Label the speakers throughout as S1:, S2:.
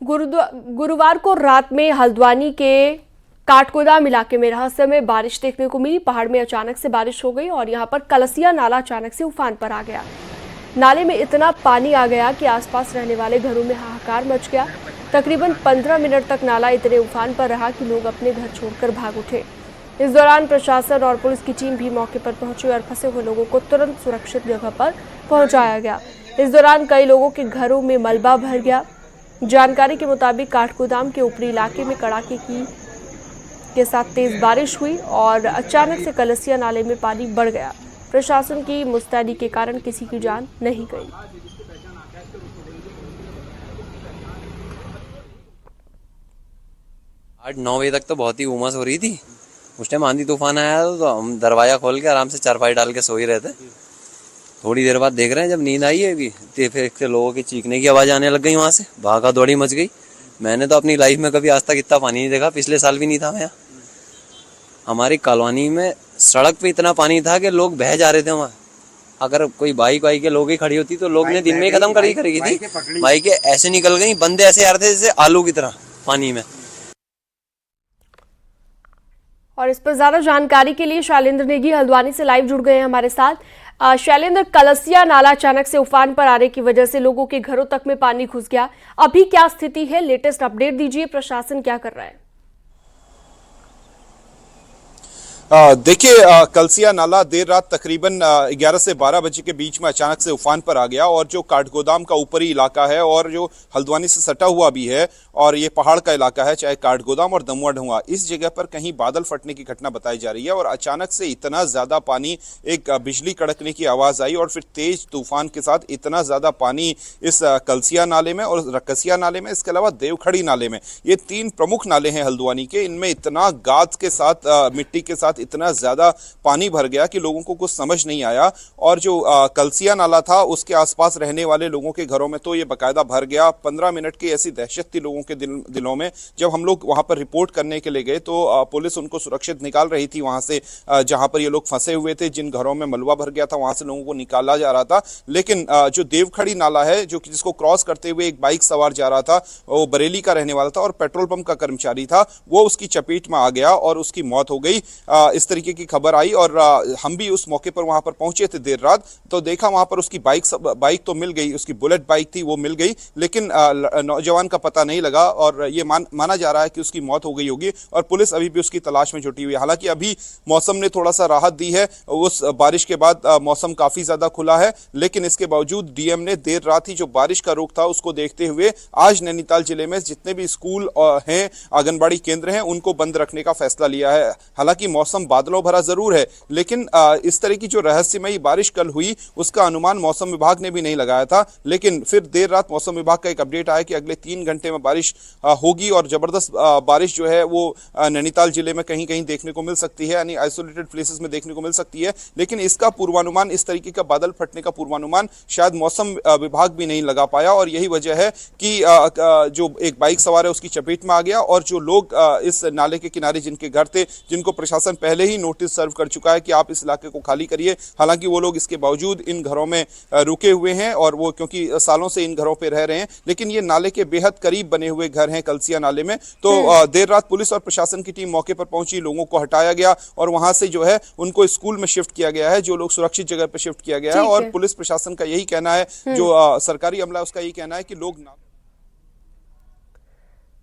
S1: गुरुवार को रात में हल्द्वानी के काठगोदाम इलाके में रहस्यमय बारिश देखने को मिली। पहाड़ में अचानक से बारिश हो गई और यहां पर कलसिया नाला अचानक से उफान पर आ गया। नाले में इतना पानी आ गया कि आसपास रहने वाले घरों में हाहाकार मच गया। तकरीबन 15 मिनट तक नाला इतने उफान पर रहा कि लोग अपने घर छोड़कर भाग उठे। इस दौरान प्रशासन और पुलिस की टीम भी मौके पर पहुंची और फंसे हुए लोगों को तुरंत सुरक्षित जगह पर पहुंचाया गया। इस दौरान कई लोगों के घरों में मलबा भर गया। जानकारी के मुताबिक काठगोदाम के ऊपरी इलाके में कड़ाके के साथ तेज बारिश हुई और अचानक से कलसिया नाले में पानी बढ़ गया। प्रशासन की मुस्तैदी के कारण किसी की जान नहीं गई।
S2: 8-9 बजे तक तो बहुत ही उमस हो रही थी। उस टाइम आंधी तूफान आया तो हम दरवाजा खोल के आराम से चारपाई डाल के सो ही रहते। थोड़ी देर बाद देख रहे हैं जब नींद आई है तो फिर लोगों की चीखने की आवाज आने लग गई। वहां से भागा दौड़ी मच गई। मैंने तो अपनी लाइफ में कभी आज तक इतना पानी नहीं देखा। पिछले साल भी नहीं था मैं यहाँ। हमारी कॉलोनी में सड़क पे इतना पानी था कि लोग बह जा रहे थे वहाँ। अगर कोई बाइक वाइक के लोग ही खड़ी होती तो लोग ने दिन में ही खत्म करी थी। बाइक ऐसे निकल गई, बंदे ऐसे आ रहे थे जैसे आलू की तरह पानी में।
S1: और इस पर ज्यादा जानकारी के लिए शैलेंद्र नेगी हल्द्वानी से लाइव जुड़ गए हैं हमारे साथ। शैलेंद्र, कलसिया नाला अचानक से उफान पर आने की वजह से लोगों के घरों तक में पानी घुस गया। अभी क्या स्थिति है, लेटेस्ट अपडेट दीजिए। प्रशासन क्या कर रहा है?
S3: देखिए, कलसिया नाला देर रात तकरीबन 11 से 12 बजे के बीच में अचानक से उफान पर आ गया और जो काठगोदाम का ऊपरी इलाका है और जो हल्द्वानी से सटा हुआ भी है और ये पहाड़ का इलाका है, चाहे काठगोदाम और दमुआ ढुआ, इस जगह पर कहीं बादल फटने की घटना बताई जा रही है और अचानक से इतना ज्यादा पानी, एक बिजली कड़कने की आवाज आई और फिर तेज तूफान के साथ इतना ज्यादा पानी इस कलसिया नाले में और रक्कसिया नाले में, इसके अलावा देवखड़ी नाले में, ये 3 प्रमुख नाले हैं हल्द्वानी के। इनमें इतना गाद के साथ, मिट्टी के साथ इतना ज्यादा पानी भर गया कि लोगों को कुछ समझ नहीं आया। और जो कलसिया नाला था उसके आसपास रहने वाले लोगों के घरों में तो ये बकायदा भर गया। 15 मिनट की ऐसी दहशत थी लोगों के दिलों में। जब हम लोग वहां पर रिपोर्ट करने के लिए गए तो पुलिस उनको सुरक्षित निकाल रही थी वहां से, जहां पर ये लोग फंसे हुए थे, जिन घरों में मलबा भर गया था वहां से लोगों को निकाला जा रहा था। लेकिन जो देवखड़ी नाला है, जो जिसको क्रॉस करते हुए एक बाइक सवार जा रहा था, वो बरेली का रहने वाला था और पेट्रोल पंप का कर्मचारी था, वो उसकी चपेट में आ गया और उसकी मौत हो गई। इस तरीके की खबर आई और हम भी उस मौके पर वहां पर पहुंचे थे देर रात। तो देखा वहां पर उसकी बाइक तो मिल गई, उसकी बुलेट बाइक थी वो मिल गई, लेकिन नौजवान का पता नहीं लगा और ये माना जा रहा है कि उसकी मौत हो गई होगी और पुलिस अभी भी उसकी तलाश में जुटी हुई है। हालांकि अभी मौसम ने थोड़ा सा राहत दी है, उस बारिश के बाद मौसम काफी ज्यादा खुला है, लेकिन इसके बावजूद डीएम ने देर रात ही जो बारिश का रुख था उसको देखते हुए आज नैनीताल जिले में जितने भी स्कूल हैं, आंगनबाड़ी केंद्र हैं, उनको बंद रखने का फैसला लिया है। हालांकि मौसम बादलों भरा जरूर है, लेकिन इस तरह की जो रहस्यमयी बारिश कल हुई उसका अनुमान मौसम विभाग ने भी नहीं लगाया था। लेकिन फिर देर रात मौसम विभाग का एक अपडेट आया कि अगले 3 घंटे में बारिश होगी और जबरदस्त बारिश जो है वो नैनीताल जिले में कहीं कहीं देखने को मिल सकती है, यानी आइसोलेटेड प्लेसेस में देखने को मिल सकती है। लेकिन इसका पूर्वानुमान, इस तरीके का बादल फटने का पूर्वानुमान शायद मौसम विभाग भी नहीं लगा पाया और यही वजह है कि जो एक बाइक सवार है उसकी चपेट में आ गया और जो लोग इस नाले के किनारे जिनके घर थे, जिनको प्रशासन पहले ही नोटिस सर्व कर चुका है कि आप इस इलाके को खाली करिए, हालांकि वो लोग इसके बावजूद इन घरों में रुके हुए हैं और वो क्योंकि सालों से इन घरों पे रह रहे हैं। लेकिन ये नाले के बेहद करीब बने हुए घर हैं कलसिया नाले में। तो देर रात पुलिस और प्रशासन की टीम मौके पर पहुंची, लोगों को हटाया गया और वहां से जो है उनको स्कूल में शिफ्ट किया गया है, जो लोग सुरक्षित जगह पर शिफ्ट किया गया है। और पुलिस प्रशासन का यही कहना है, जो सरकारी अमला है उसका यही कहना है कि लोग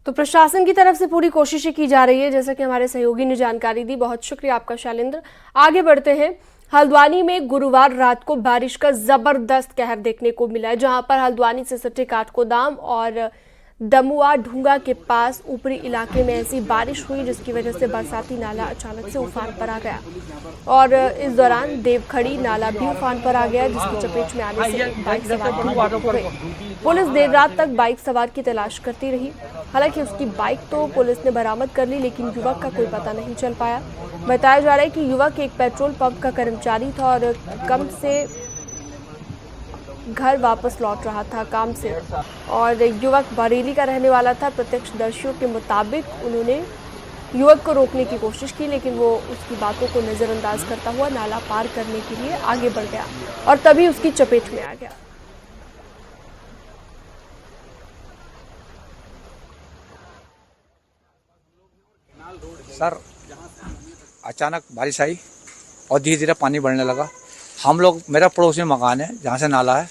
S1: तो प्रशासन की तरफ से पूरी कोशिशें की जा रही है, जैसा कि हमारे सहयोगी ने जानकारी दी। बहुत शुक्रिया आपका शैलेंद्र। आगे बढ़ते हैं। हल्द्वानी में गुरुवार रात को बारिश का जबरदस्त कहर देखने को मिला है, जहां पर हल्द्वानी से सटे काठगोदाम और दमुआ ढूंगा के पास ऊपरी इलाके में ऐसी बारिश हुई जिसकी वजह से बरसाती नाला अचानक से उफान पर आ गया और इस दौरान देवखड़ी नाला भी उफान पर आ गया, जिसकी चपेट में आने से बाइक सवार हो गई। पुलिस देर रात तक बाइक सवार की तलाश करती रही। हालांकि उसकी बाइक तो पुलिस ने बरामद कर ली, लेकिन युवक का कोई पता नहीं चल पाया। बताया जा रहा है कि युवक एक पेट्रोल पंप का कर्मचारी था और कम से घर वापस लौट रहा था काम से और युवक बरेली का रहने वाला था। प्रत्यक्षदर्शियों के मुताबिक उन्होंने युवक को रोकने की कोशिश की, लेकिन वो उसकी बातों को नजरअंदाज करता हुआ नाला पार करने के लिए आगे बढ़ गया और तभी उसकी चपेट में आ गया।
S4: सर अचानक बारिश आई और धीरे धीरे पानी बढ़ने लगा। हम लोग, मेरा पड़ोस में मकान है जहाँ से नाला है,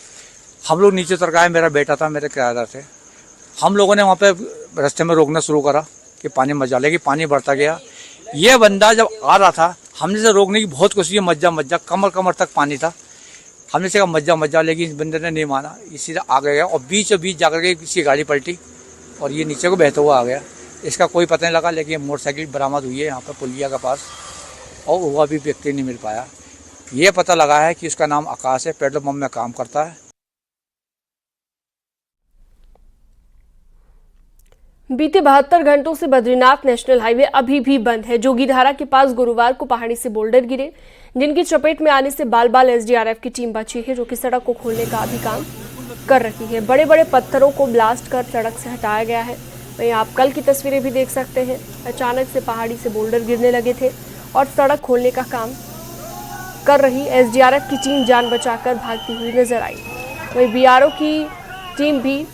S4: हम लोग नीचे उतर के आए। मेरा बेटा था, मेरे किराएदार थे। हम लोगों ने वहाँ पे रास्ते में रोकना शुरू करा कि पानी मत जाओ, लेकिन पानी बढ़ता गया। ये बंदा जब आ रहा था, हमने से रोकने की बहुत कोशिश की, मज्जा कमर तक पानी था। हमने से कहा मज्जा, लेकिन इस बंदे ने नहीं माना, इसी से आगे गया और बीच जाकर के किसी गाड़ी पलटी और ये नीचे को बहता हुआ आ गया। इसका कोई पता नहीं लगा, लेकिन मोटरसाइकिल बरामद हुई है यहाँ पर पुलिया के पास और वो अभी व्यक्ति नहीं मिल पाया। ये पता लगा है कि उसका नाम आकाश है, पेट्रोल पंप में काम करता है।
S1: बीते 72 घंटों से बद्रीनाथ नेशनल हाईवे अभी भी बंद है। जोगीधारा के पास गुरुवार को पहाड़ी से बोल्डर गिरे, जिनकी चपेट में आने से बाल एसडीआरएफ की टीम बची है, जो कि सड़क को खोलने का अभी काम कर रही है। बड़े बड़े पत्थरों को ब्लास्ट कर सड़क से हटाया गया है। वहीं आप कल की तस्वीरें भी देख सकते हैं। अचानक से पहाड़ी से बोल्डर गिरने लगे थे और सड़क खोलने का काम कर रही एसडीआरएफ की टीम जान बचाकर भागती हुई नजर आई। वहीं बीआरओ की टीम भी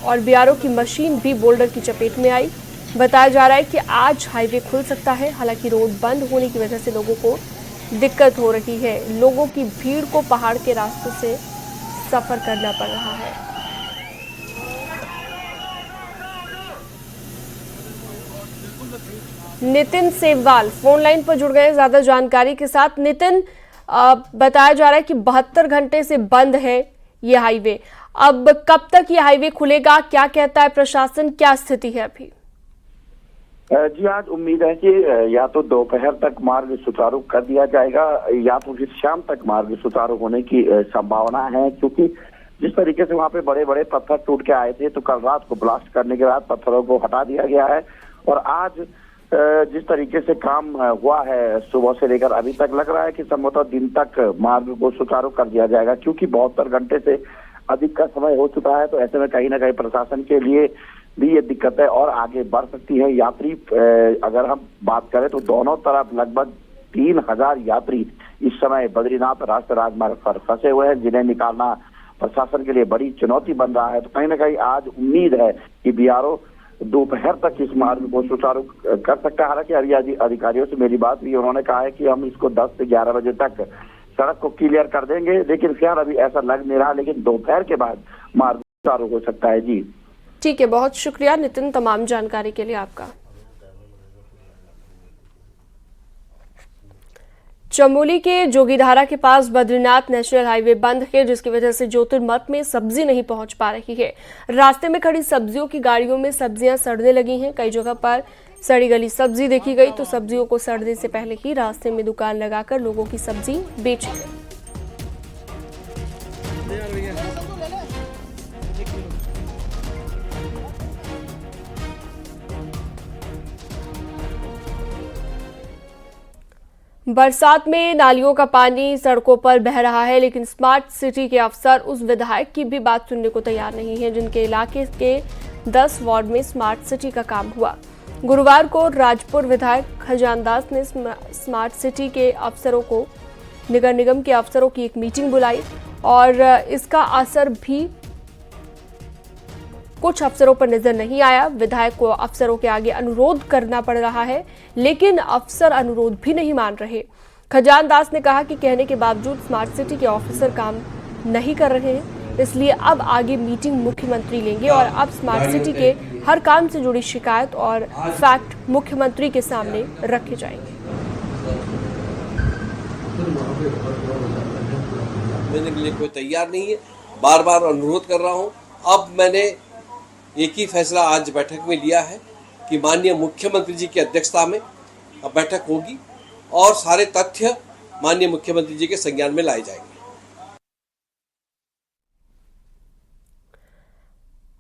S1: और बीआरओ की मशीन भी बोल्डर की चपेट में आई। बताया जा रहा है कि आज हाईवे खुल सकता है। हालांकि रोड बंद होने की वजह से लोगों को दिक्कत हो रही है। लोगों की भीड़ को पहाड़ के रास्तों से सफर करना पड़ रहा है। नितिन सेववाल फोन लाइन पर जुड़ गए ज्यादा जानकारी के साथ। नितिन, बताया जा रहा है कि 72 घंटे से बंद है ये हाईवे। अब कब तक ये हाईवे खुलेगा, क्या कहता है प्रशासन, क्या स्थिति है अभी?
S5: जी, आज उम्मीद है कि या तो दोपहर तक मार्ग सुचारू कर दिया जाएगा या तो फिर शाम तक मार्ग सुचारू होने की संभावना है, क्योंकि जिस तरीके से वहाँ पे बड़े बड़े पत्थर टूट के आए थे, तो कल रात को ब्लास्ट करने के बाद पत्थरों को हटा दिया गया है। और आज जिस तरीके से काम हुआ है सुबह से लेकर अभी तक, लग रहा है कि संभवतः दिन तक मार्ग को सुचारू कर दिया जाएगा, क्योंकि 72 घंटे से अधिक का समय हो चुका है। तो ऐसे में कहीं ना कहीं प्रशासन के लिए भी ये दिक्कतें और आगे बढ़ सकती है। यात्री अगर हम बात करें तो दोनों तरफ लगभग 3000 यात्री इस समय बद्रीनाथ राष्ट्रीय राजमार्ग पर फंसे हुए हैं, जिन्हें निकालना प्रशासन के लिए बड़ी चुनौती बन रहा है। तो कहीं ना कहीं आज उम्मीद है कि बीआरओ दोपहर तक इस मार्ग को सुचारू कर सकता है। हालांकि अभी अधिकारियों से मेरी बात हुई, उन्होंने कहा है कि हम इसको 10 से 11 बजे तक सड़क को क्लियर कर देंगे, लेकिन फिलहाल अभी ऐसा लग नहीं रहा, लेकिन दोपहर के बाद मार्ग सुचारू हो सकता है। जी
S1: ठीक है, बहुत शुक्रिया नितिन तमाम जानकारी के लिए आपका। चमोली के जोगीधारा के पास बद्रीनाथ नेशनल हाईवे बंद है, जिसकी वजह से ज्योतिर्मठ में सब्जी नहीं पहुंच पा रही है। रास्ते में खड़ी सब्जियों की गाड़ियों में सब्जियां सड़ने लगी हैं। कई जगह पर सड़ी गली सब्जी देखी गई, तो सब्जियों को सड़ने से पहले ही रास्ते में दुकान लगाकर लोगों की सब्जी बेची है। बरसात में नालियों का पानी सड़कों पर बह रहा है, लेकिन स्मार्ट सिटी के अफसर उस विधायक की भी बात सुनने को तैयार नहीं है, जिनके इलाके के 10 वार्ड में स्मार्ट सिटी का काम हुआ। गुरुवार को राजपुर विधायक खजान दास ने स्मार्ट सिटी के अफसरों को, नगर निगम के अफसरों की एक मीटिंग बुलाई और इसका असर भी कुछ अफसरों पर नजर नहीं आया। विधायक को अफसरों के आगे अनुरोध करना पड़ रहा है, लेकिन अफसर अनुरोध भी नहीं मान रहे। खजान दास ने कहा कि कहने के बावजूद स्मार्ट सिटी के ऑफिसर काम नहीं कर रहे हैं, इसलिए अब आगे मीटिंग मुख्यमंत्री लेंगे और अब स्मार्ट सिटी के हर काम से जुड़ी शिकायत और फैक्ट मुख्यमंत्री के सामने रखे जाएंगे।
S6: देने के लिए कोई तैयार नहीं है, बार बार अनुरोध कर रहा हूं। अब मैंने एक ही फैसला आज बैठक में लिया है कि माननीय मुख्यमंत्री जी की अध्यक्षता में अब बैठक होगी और सारे तथ्य माननीय मुख्यमंत्री जी के संज्ञान में लाए जाएंगे।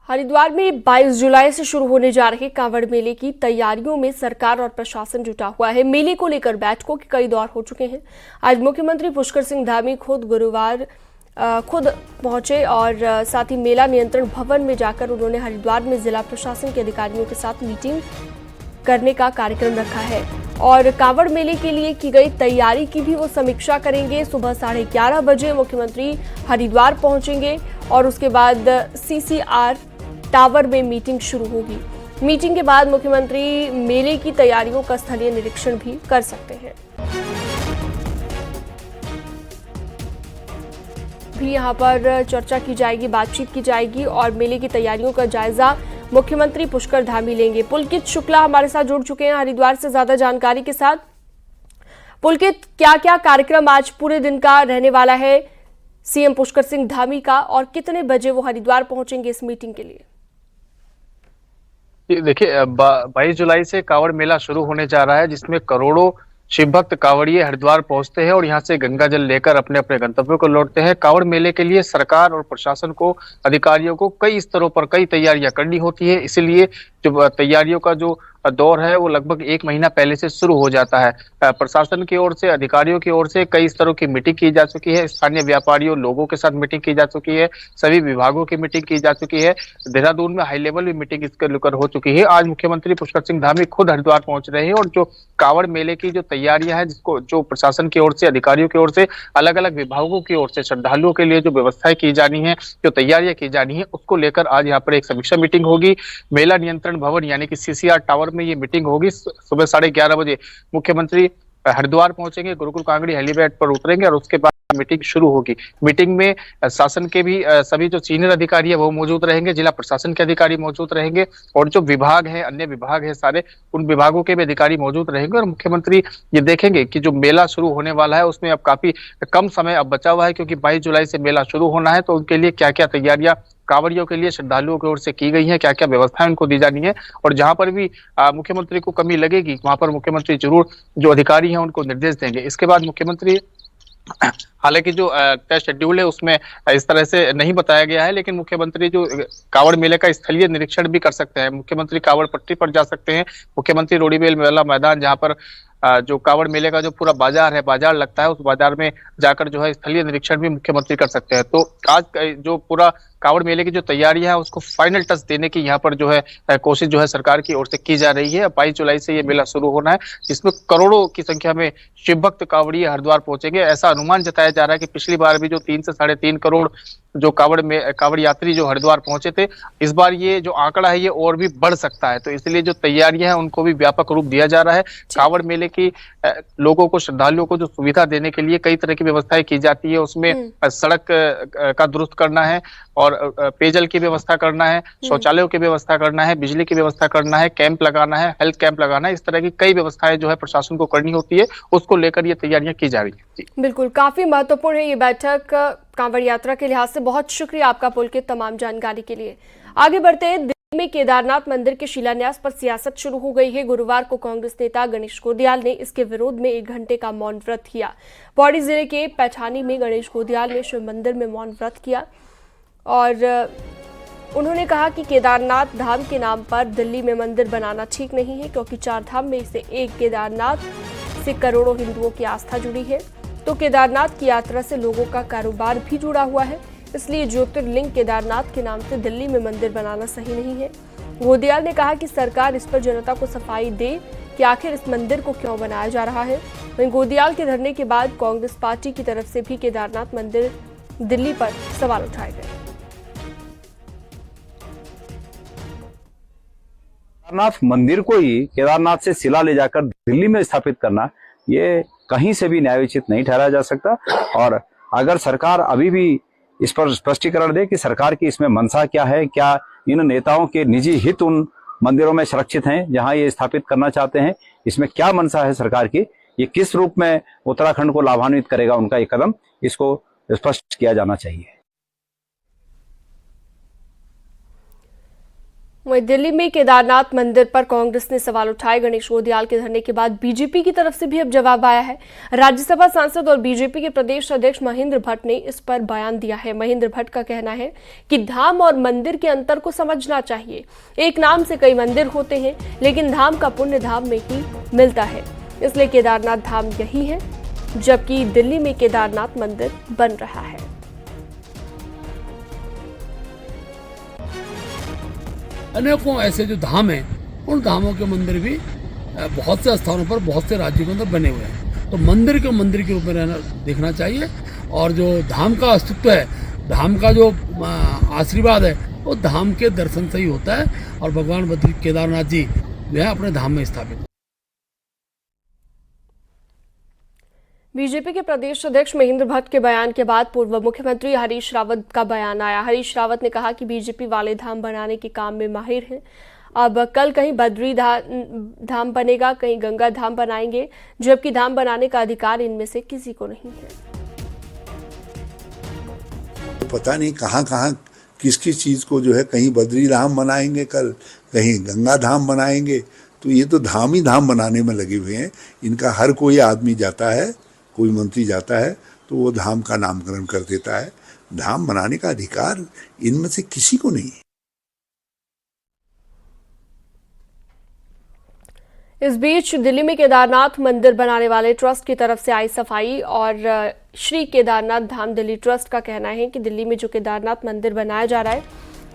S1: हरिद्वार में 22 जुलाई से शुरू होने जा रहे कांवड़ मेले की तैयारियों में सरकार और प्रशासन जुटा हुआ है। मेले को लेकर बैठकों के कई दौर हो चुके हैं। आज मुख्यमंत्री पुष्कर सिंह धामी खुद पहुंचे और साथ ही मेला नियंत्रण भवन में जाकर उन्होंने हरिद्वार में जिला प्रशासन के अधिकारियों के साथ मीटिंग करने का कार्यक्रम रखा है और कांवड़ मेले के लिए की गई तैयारी की भी वो समीक्षा करेंगे। सुबह 11:30 बजे मुख्यमंत्री हरिद्वार पहुंचेंगे और उसके बाद CCR टावर में मीटिंग शुरू होगी। मीटिंग के बाद मुख्यमंत्री मेले की तैयारियों का स्थलीय निरीक्षण भी कर सकते हैं। भी यहां पर चर्चा की जाएगी, बातचीत की जाएगी और मेले की तैयारियों का जायजा मुख्यमंत्री पुष्कर धामी लेंगे। पुलकित शुक्ला हमारे साथ जुड़ चुके हैं हरिद्वार से ज्यादा जानकारी के साथ। पुलकित, क्या क्या कार्यक्रम आज पूरे दिन का रहने वाला है सीएम पुष्कर सिंह धामी का, और कितने बजे वो हरिद्वार पहुंचेंगे इस मीटिंग के लिए?
S7: देखिए 22 जुलाई से कांवड़ मेला शुरू होने जा रहा है, जिसमें करोड़ों शिव भक्त कांवड़िए हरिद्वार पहुंचते हैं और यहां से गंगा जल लेकर अपने अपने गंतव्यों को लौटते हैं। कांवड़ मेले के लिए सरकार और प्रशासन को, अधिकारियों को कई स्तरों पर कई तैयारियां करनी होती है, इसलिए जो तैयारियों का जो दौर है वो लगभग 1 महीना पहले से शुरू हो जाता है। प्रशासन की ओर से, अधिकारियों की ओर से कई स्तरों की मीटिंग की जा चुकी है, स्थानीय व्यापारियों, लोगों के साथ मीटिंग की जा चुकी है, सभी विभागों की मीटिंग की जा चुकी है। देहरादून में हाई लेवल भी मीटिंग इसके लेकर हो चुकी है। आज मुख्यमंत्री पुष्कर सिंह धामी खुद हरिद्वार पहुंच रहे हैं और जो कांवड़ मेले की जो तैयारियां हैं, जिसको जो प्रशासन की ओर से, अधिकारियों की ओर से, अलग अलग विभागों की ओर से श्रद्धालुओं के लिए जो व्यवस्थाएं की जानी है, जो तैयारियां की जानी है, उसको लेकर आज यहाँ पर एक समीक्षा मीटिंग होगी। मेला नियंत्रण भवन यानी कि सीसीआर टावर में ये मीटिंग होगी। सुबह 11:30 बजे मुख्यमंत्री हरिद्वार पहुंचेंगे, गुरुकुल कांगड़ी हेलीपैड पर उतरेंगे और उसके बाद मीटिंग शुरू होगी। मीटिंग में शासन के भी सभी जो सीनियर अधिकारी है वो मौजूद रहेंगे, जिला प्रशासन के अधिकारी मौजूद रहेंगे और जो विभाग है, अन्य विभाग है सारे, उन विभागों के भी अधिकारी मौजूद रहेंगे। और मुख्यमंत्री ये देखेंगे कि जो मेला शुरू होने वाला है उसमें अब काफी कम समय अब बचा हुआ है, क्योंकि 22 जुलाई से मेला शुरू होना है, तो उनके लिए क्या क्या तैयारियां कांवड़ियों के लिए, श्रद्धालुओं की ओर से की गई है, क्या क्या व्यवस्थाएं उनको दी जानी है। और जहां पर भी मुख्यमंत्री को कमी लगेगी वहां पर मुख्यमंत्री जरूर जो अधिकारी हैं उनको निर्देश देंगे। इसके बाद मुख्यमंत्री, हालांकि जो तय शेड्यूल है उसमें इस तरह से नहीं बताया गया है, लेकिन मुख्यमंत्री जो कांवड़ मेले का स्थलीय निरीक्षण भी कर सकते हैं। मुख्यमंत्री कांवड़ पट्टी पर जा सकते हैं, मुख्यमंत्री रोडीबेल मेला मैदान, जहां पर जो कांवड़ मेले का जो पूरा बाजार है, बाजार लगता है, उस बाजार में जाकर जो है स्थलीय निरीक्षण भी मुख्यमंत्री कर सकते हैं। तो आज जो पूरा कांवड़ मेले की जो तैयारियां है उसको फाइनल टच देने की यहाँ पर जो है कोशिश जो है सरकार की ओर से की जा रही है। 22 जुलाई से ये मेला शुरू होना है, जिसमें करोड़ों की संख्या में शिव भक्त कांवड़िए हरिद्वार पहुंचेंगे। ऐसा अनुमान जताया जा रहा है कि पिछली बार भी जो 3 से 3.5 करोड़ जो कांवड़ यात्री जो हरिद्वार पहुंचे थे, इस बार ये जो आंकड़ा है ये और भी बढ़ सकता है। तो इसलिए जो तैयारियां हैं उनको भी व्यापक रूप दिया जा रहा है। कांवड़ मेले की लोगों को, श्रद्धालुओं को जो सुविधा देने के लिए कई तरह की व्यवस्थाएं की जाती है, उसमें सड़क का दुरुस्त करना है और पेयजल की व्यवस्था करना है, शौचालयों की व्यवस्था करना है, बिजली की व्यवस्था करना है, कैंप लगाना है, हेल्थ कैंप लगाना है, इस तरह की कई व्यवस्थाएं जो है प्रशासन को करनी होती है, उसको लेकर ये तैयारियां की जा रही है।
S1: बिल्कुल, काफी महत्वपूर्ण है ये बैठक कांवड़ यात्रा के लिहाज से। बहुत शुक्रिया आपका पुलकित तमाम जानकारी के लिए। आगे बढ़ते हैं, दिल्ली में केदारनाथ मंदिर के शिलान्यास पर सियासत शुरू हो गई है। गुरुवार को कांग्रेस नेता गणेश गोदियाल ने इसके विरोध में 1 घंटे का मौन व्रत किया। पौड़ी जिले के पैठानी में गणेश गोदियाल ने शिव मंदिर में मौन व्रत किया और उन्होंने कहा कि केदारनाथ धाम के नाम पर दिल्ली में मंदिर बनाना ठीक नहीं है, क्योंकि 4 धाम में से एक केदारनाथ से करोड़ों हिंदुओं की आस्था जुड़ी है, तो केदारनाथ की यात्रा से लोगों का कारोबार भी जुड़ा हुआ है, इसलिए ज्योतिर्लिंग केदारनाथ के नाम से दिल्ली में मंदिर बनाना सही नहीं है। गोदियाल ने कहा कि सरकार इस पर जनता को सफाई दे कि आखिर इस मंदिर को क्यों बनाया जा रहा है। वहीं गोदियाल के धरने के बाद कांग्रेस पार्टी की तरफ से भी केदारनाथ मंदिर दिल्ली पर सवाल उठाए गए।
S8: केदारनाथ मंदिर को ही केदारनाथ से शिला ले जाकर दिल्ली में स्थापित करना, ये कहीं से भी न्यायोचित नहीं ठहराया जा सकता। और अगर सरकार अभी भी इस पर स्पष्टीकरण दे कि सरकार की इसमें मंशा क्या है, क्या इन नेताओं के निजी हित उन मंदिरों में सुरक्षित हैं जहां ये स्थापित करना चाहते हैं, इसमें क्या मंशा है सरकार की, ये किस रूप में उत्तराखंड को लाभान्वित करेगा उनका ये कदम, इसको स्पष्ट किया जाना चाहिए।
S1: वहीं दिल्ली में केदारनाथ मंदिर पर कांग्रेस ने सवाल उठाए। गणेश गोदियाल के धरने के बाद बीजेपी की तरफ से भी अब जवाब आया है। राज्यसभा सांसद और बीजेपी के प्रदेश अध्यक्ष महेंद्र भट्ट ने इस पर बयान दिया है। महेंद्र भट्ट का कहना है कि धाम और मंदिर के अंतर को समझना चाहिए। एक नाम से कई मंदिर होते हैं, लेकिन धाम का पुण्य धाम में ही मिलता है, इसलिए केदारनाथ धाम यही है, जबकि दिल्ली में केदारनाथ मंदिर बन रहा है।
S9: अनेकों ऐसे जो धाम हैं, उन धामों के मंदिर भी बहुत से स्थानों पर, बहुत से राज्यों के अंदर बने हुए हैं। तो मंदिर को मंदिर के रूप में रहना देखना चाहिए, और जो धाम का अस्तित्व है, धाम का जो आशीर्वाद है, वो धाम के दर्शन से ही होता है और भगवान बद्री केदारनाथ जी जो है अपने धाम में स्थापित।
S1: बीजेपी के प्रदेश अध्यक्ष महेंद्र भट्ट के बयान के बाद पूर्व मुख्यमंत्री हरीश रावत का बयान आया। हरीश रावत ने कहा कि बीजेपी वाले धाम बनाने के काम में माहिर हैं। अब कल कहीं बद्री धाम बनेगा, कहीं गंगा धाम बनाएंगे, जबकि धाम बनाने का अधिकार इनमें से किसी को नहीं है।
S10: पता नहीं कहाँ कहाँ किस किस चीज को जो है, कहीं बद्री धाम बनाएंगे, कल कहीं गंगा धाम बनाएंगे। तो ये तो धाम ही धाम बनाने में लगे हुए हैं। इनका हर कोई आदमी जाता है, कोई मंत्री जाता है तो वो धाम का नामकरण कर देता है। धाम बनाने का अधिकार इनमें से किसी को नहीं है।
S1: इस बीच दिल्ली में केदारनाथ मंदिर बनाने वाले ट्रस्ट की तरफ से आई सफाई और श्री केदारनाथ धाम दिल्ली ट्रस्ट का कहना है कि दिल्ली में जो केदारनाथ मंदिर बनाया जा रहा है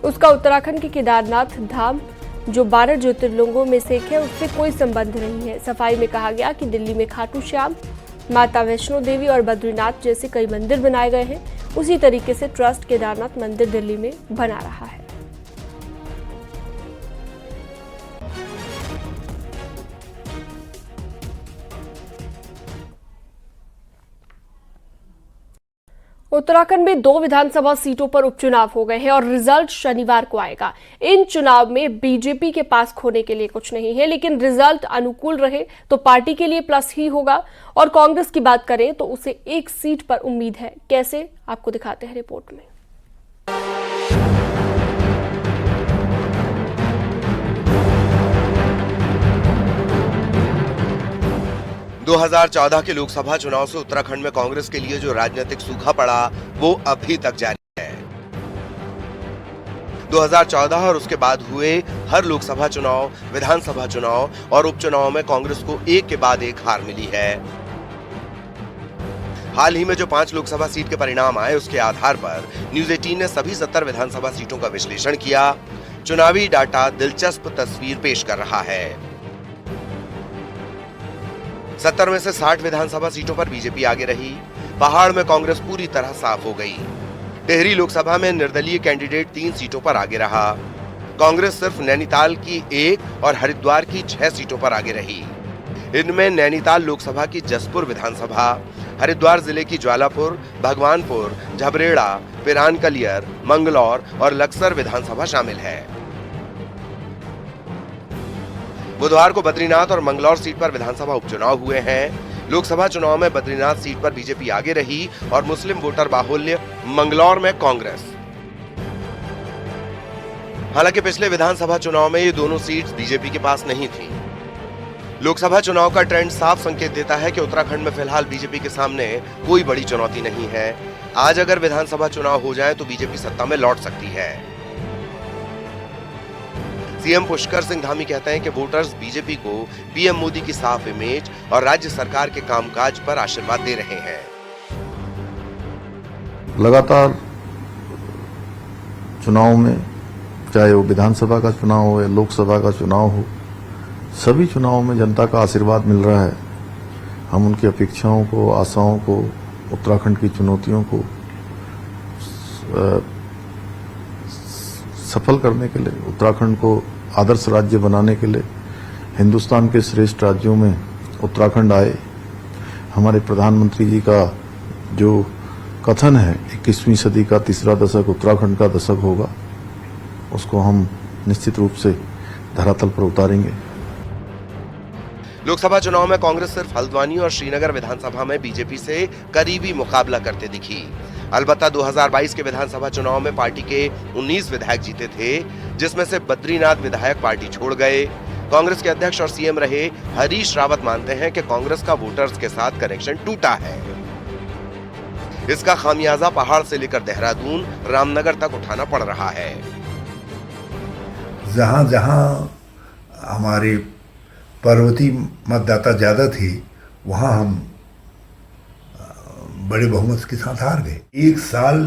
S1: उसका उत्तराखंड के केदारनाथ धाम जो 12 ज्योतिर्लिंगों में से एक है उससे कोई संबंध नहीं है। सफाई में कहा गया कि दिल्ली में खाटू श्याम, माता वैष्णो देवी और बद्रीनाथ जैसे कई मंदिर बनाए गए हैं, उसी तरीके से ट्रस्ट केदारनाथ मंदिर दिल्ली में बना रहा है। उत्तराखंड में 2 विधानसभा सीटों पर उपचुनाव हो गए हैं और रिजल्ट शनिवार को आएगा। इन चुनाव में बीजेपी के पास खोने के लिए कुछ नहीं है, लेकिन रिजल्ट अनुकूल रहे तो पार्टी के लिए प्लस ही होगा। और कांग्रेस की बात करें तो उसे 1 सीट पर उम्मीद है। कैसे, आपको दिखाते हैं रिपोर्ट में।
S11: 2014 के लोकसभा चुनाव से उत्तराखंड में कांग्रेस के लिए जो राजनीतिक सूखा पड़ा वो अभी तक जारी है। 2014 और उसके बाद हुए हर लोकसभा चुनाव, विधानसभा चुनाव और उपचुनाव में कांग्रेस को एक के बाद एक हार मिली है। हाल ही में जो 5 लोकसभा सीट के परिणाम आए उसके आधार पर न्यूज 18 ने सभी 70 विधानसभा सीटों का विश्लेषण किया। चुनावी डाटा दिलचस्प तस्वीर पेश कर रहा है। 70 में से 60 विधानसभा सीटों पर बीजेपी आगे रही। पहाड़ में कांग्रेस पूरी तरह साफ हो गई। टिहरी लोकसभा में निर्दलीय कैंडिडेट 3 सीटों पर आगे रहा। कांग्रेस सिर्फ नैनीताल की 1 और हरिद्वार की 6 सीटों पर आगे रही। इनमें नैनीताल लोकसभा की जसपुर विधानसभा, हरिद्वार जिले की ज्वालापुर, भगवानपुर, झबरेड़ा, पिरानकलियर, मंगलौर और लक्सर विधानसभा शामिल है। बुधवार को बद्रीनाथ और मंगलौर सीट पर विधानसभा उपचुनाव हुए हैं। लोकसभा चुनाव में बद्रीनाथ सीट पर बीजेपी आगे रही और मुस्लिम वोटर बाहुल्य मंगलौर में कांग्रेस। हालांकि पिछले विधानसभा चुनाव में ये दोनों सीट्स बीजेपी के पास नहीं थी। लोकसभा चुनाव का ट्रेंड साफ संकेत देता है कि उत्तराखंड में फिलहाल बीजेपी के सामने कोई बड़ी चुनौती नहीं है। आज अगर विधानसभा चुनाव हो जाए तो बीजेपी सत्ता में लौट सकती है। सीएम पुष्कर सिंह धामी कहते हैं कि वोटर्स बीजेपी को पीएम मोदी की साफ इमेज और राज्य सरकार के कामकाज पर आशीर्वाद दे रहे हैं।
S12: लगातार चुनाव में, चाहे वो विधानसभा का चुनाव हो या लोकसभा का चुनाव हो, सभी चुनावों में जनता का आशीर्वाद मिल रहा है। हम उनकी अपेक्षाओं को, आशाओं को, उत्तराखंड की चुनौतियों को सफल करने के लिए, उत्तराखंड को आदर्श राज्य बनाने के लिए हिंदुस्तान के श्रेष्ठ राज्यों में उत्तराखंड आए। हमारे प्रधानमंत्री जी का जो कथन है 21वीं सदी का तीसरा दशक उत्तराखंड का दशक होगा, उसको हम निश्चित रूप से धरातल पर उतारेंगे।
S11: लोकसभा चुनाव में कांग्रेस सिर्फ हल्द्वानी और श्रीनगर विधानसभा में बीजेपी से करीबी मुकाबला करते दिखी। अलबत्ता 2022 के विधानसभा चुनाव में पार्टी के 19 विधायक जीते थे, जिसमें से बद्रीनाथ विधायक पार्टी छोड़ गए। कांग्रेस के अध्यक्ष और सीएम रहे हरीश रावत मानते हैं कि कांग्रेस का वोटर्स के साथ कनेक्शन टूटा है। इसका खामियाजा पहाड़ से लेकर देहरादून, रामनगर तक उठाना पड़ रहा है।
S10: जहां जहां हमारे पर्वतीय मतदाता ज्यादा थे, वहां हम बड़े बहुमत के साथ हार गए। 1 साल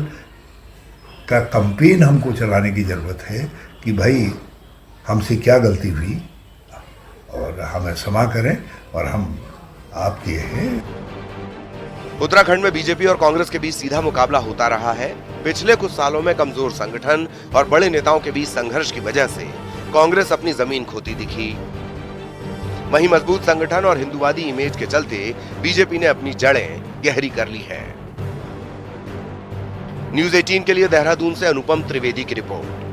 S10: का कैंपेन हमको चलाने की जरूरत है कि भाई हमसे क्या गलती हुई और हमें क्षमा करें और हम आपके हैं।
S11: उत्तराखंड में बीजेपी और कांग्रेस के बीच सीधा मुकाबला होता रहा है। पिछले कुछ सालों में कमजोर संगठन और बड़े नेताओं के बीच संघर्ष की वजह से कांग्रेस अपनी जमीन खोती दिखी। वहीं मजबूत संगठन और हिंदूवादी इमेज के चलते बीजेपी ने अपनी जड़ें गहरी कर ली हैं। न्यूज़ 18 के लिए देहरादून से अनुपम त्रिवेदी की रिपोर्ट।